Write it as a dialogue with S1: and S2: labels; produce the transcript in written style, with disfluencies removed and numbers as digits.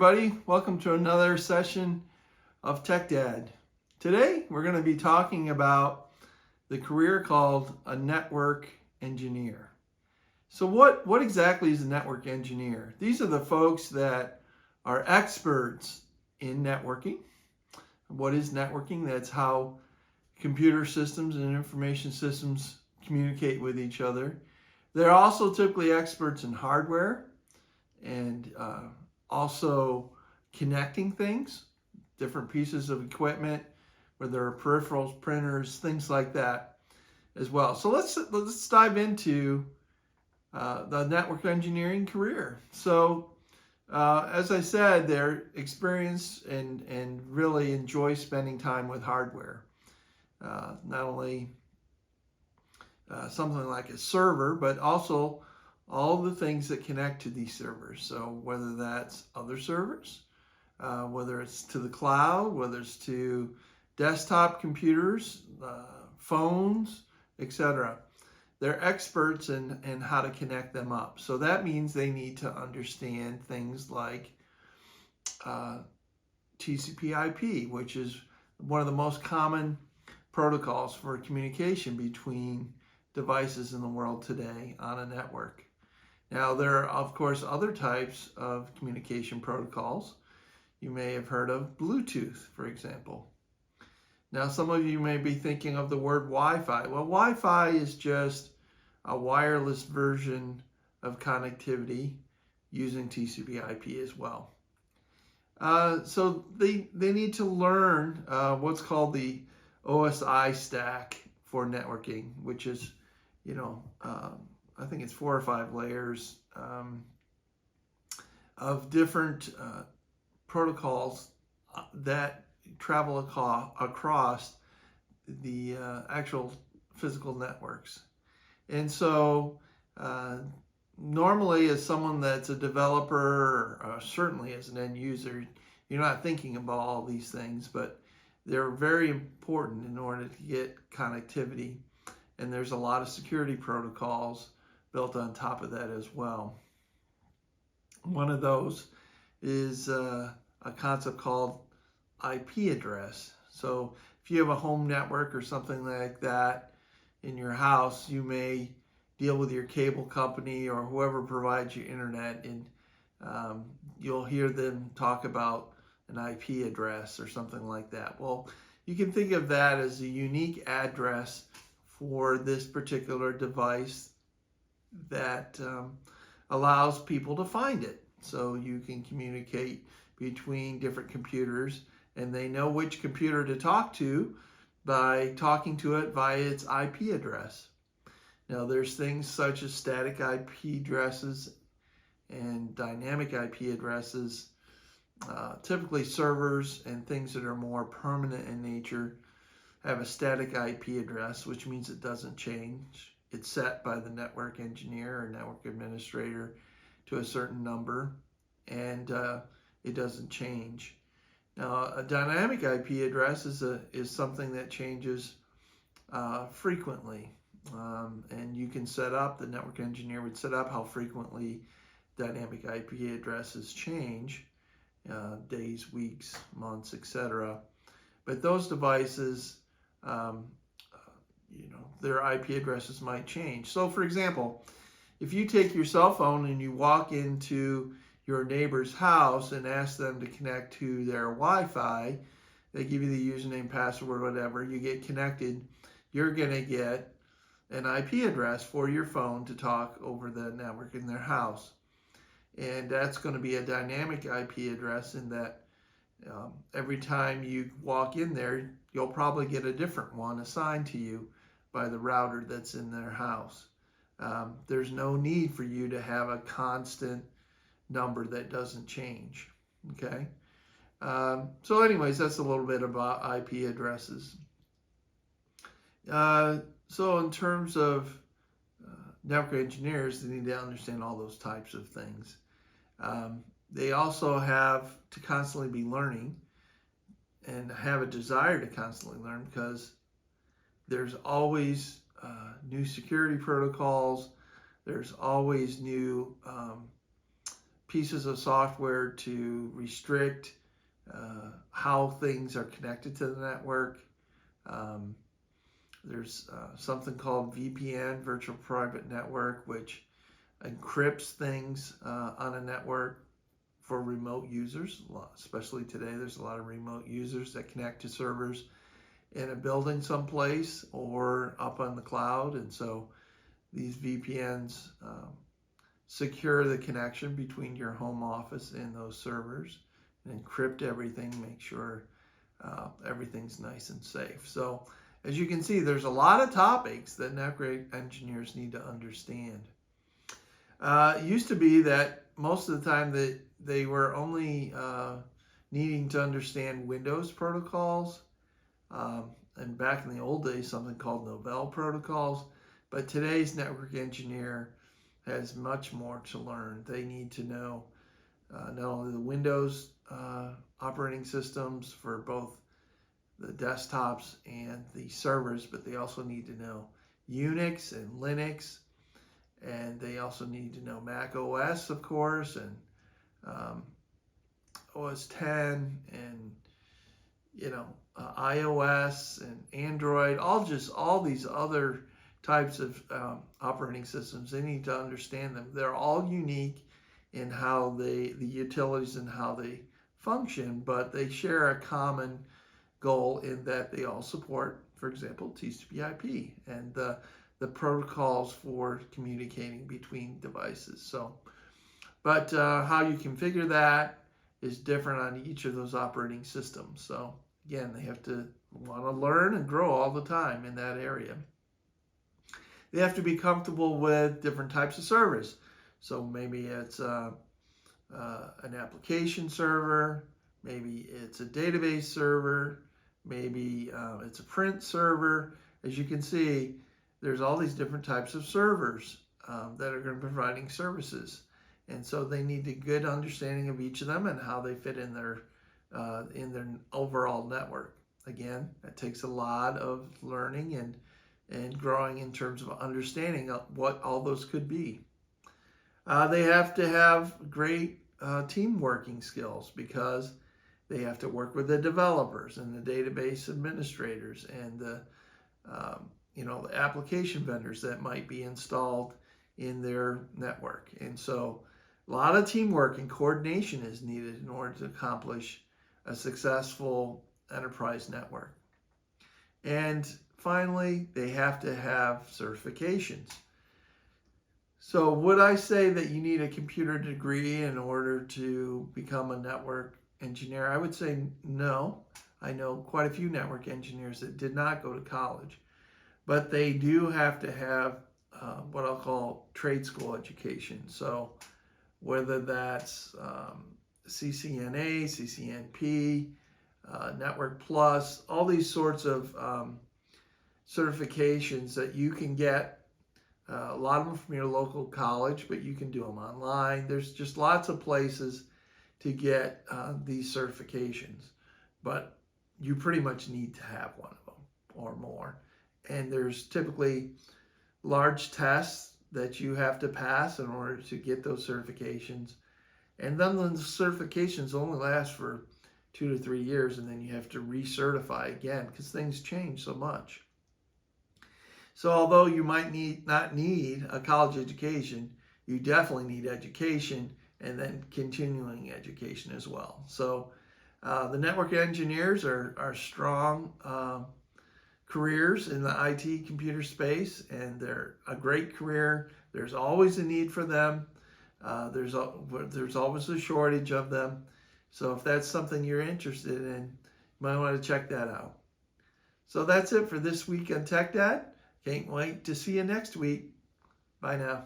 S1: everybody. Welcome to another session of Tech Dad. Today, we're going to be talking about the career called a network engineer. So what exactly is a network engineer? These are the folks that are experts in networking. What is networking? That's how computer systems and information systems communicate with each other. They're also typically experts in hardware and also connecting things, different pieces of equipment, whether there are peripherals, printers, things like that as well. So let's dive into the network engineering career. So as I said, they're experienced and really enjoy spending time with hardware. Not only something like a server, but also all the things that connect to these servers. So whether that's other servers, whether it's to the cloud, whether it's to desktop computers, phones, etc. They're experts in how to connect them up. So that means they need to understand things like TCP/IP, which is one of the most common protocols for communication between devices in the world today on a network. Now, there are, of course, other types of communication protocols. You may have heard of Bluetooth, for example. Now, some of you may be thinking of the word Wi-Fi. Well, Wi-Fi is just a wireless version of connectivity using TCP/IP as well. So they need to learn what's called the OSI stack for networking, which is, I think it's 4 or 5 layers of different protocols that travel across the actual physical networks. And so normally as someone that's a developer, or certainly as an end user, you're not thinking about all these things, but they're very important in order to get connectivity. And there's a lot of security protocols built on top of that as well. One of those is a concept called IP address. So if you have a home network or something like that in your house, you may deal with your cable company or whoever provides you internet, and you'll hear them talk about an IP address or something like that. Well, you can think of that as a unique address for this particular device that allows people to find it. So you can communicate between different computers, and they know which computer to talk to by talking to it via its IP address. Now, there's things such as static IP addresses and dynamic IP addresses. Typically, servers and things that are more permanent in nature have a static IP address, which means it doesn't change. It's set by the network engineer or network administrator to a certain number, and it doesn't change. Now, a dynamic IP address is something that changes frequently, and you can set up, the network engineer would set up how frequently dynamic IP addresses change, days, weeks, months, etc. But those devices, their IP addresses might change. So for example, if you take your cell phone and you walk into your neighbor's house and ask them to connect to their Wi-Fi, they give you the username, password, whatever, you get connected, you're going to get an IP address for your phone to talk over the network in their house. And that's going to be a dynamic IP address in that every time you walk in there, you'll probably get a different one assigned to you by the router that's in their house. There's no need for you to have a constant number that doesn't change. Okay. So anyways, that's a little bit about IP addresses. So in terms of network engineers, they need to understand all those types of things. They also have to constantly be learning and have a desire to constantly learn, because there's always new security protocols. There's always new pieces of software to restrict how things are connected to the network. There's something called VPN, Virtual Private Network, which encrypts things on a network for remote users. Especially today, there's a lot of remote users that connect to servers in a building someplace or up on the cloud. And so these VPNs secure the connection between your home office and those servers and encrypt everything, make sure everything's nice and safe. So as you can see, there's a lot of topics that network engineers need to understand. It used to be that most of the time that they were only needing to understand Windows protocols, and back in the old days, something called Novell protocols. But today's network engineer has much more to learn. They need to know not only the Windows operating systems for both the desktops and the servers, but they also need to know Unix and Linux, and they also need to know Mac OS, of course, and OS 10, and iOS and Android, all these other types of operating systems. They need to understand them. They're all unique in how the utilities and how they function, but they share a common goal in that they all support, for example, TCP/IP and the protocols for communicating between devices. So, but how you configure that is different on each of those operating systems. So again, they have to want to learn and grow all the time in that area. They have to be comfortable with different types of servers. So maybe it's an application server, maybe it's a database server, maybe it's a print server. As you can see, there's all these different types of servers that are going to be providing services. And so they need a good understanding of each of them and how they fit in their overall network. Again, it takes a lot of learning and growing in terms of understanding what all those could be. They have to have great team working skills because they have to work with the developers and the database administrators and the application vendors that might be installed in their network. And so a lot of teamwork and coordination is needed in order to accomplish a successful enterprise network. And finally, they have to have certifications. So would I say that you need a computer degree in order to become a network engineer? I would say no. I know quite a few network engineers that did not go to college, but they do have to have what I'll call trade school education. So whether that's CCNA, CCNP, Network Plus, all these sorts of certifications that you can get. A lot of them from your local college, but you can do them online. There's just lots of places to get these certifications, but you pretty much need to have one of them or more. And there's typically large tests that you have to pass in order to get those certifications. And then the certifications only last for 2 to 3 years, and then you have to recertify again because things change so much. So although you might not need a college education, you definitely need education and then continuing education as well. So the network engineers are strong careers in the IT computer space, and they're a great career. There's always a need for them. There's always a shortage of them. So if that's something you're interested in, you might want to check that out. So that's it for this week on Tech Dad. Can't wait to see you next week. Bye now.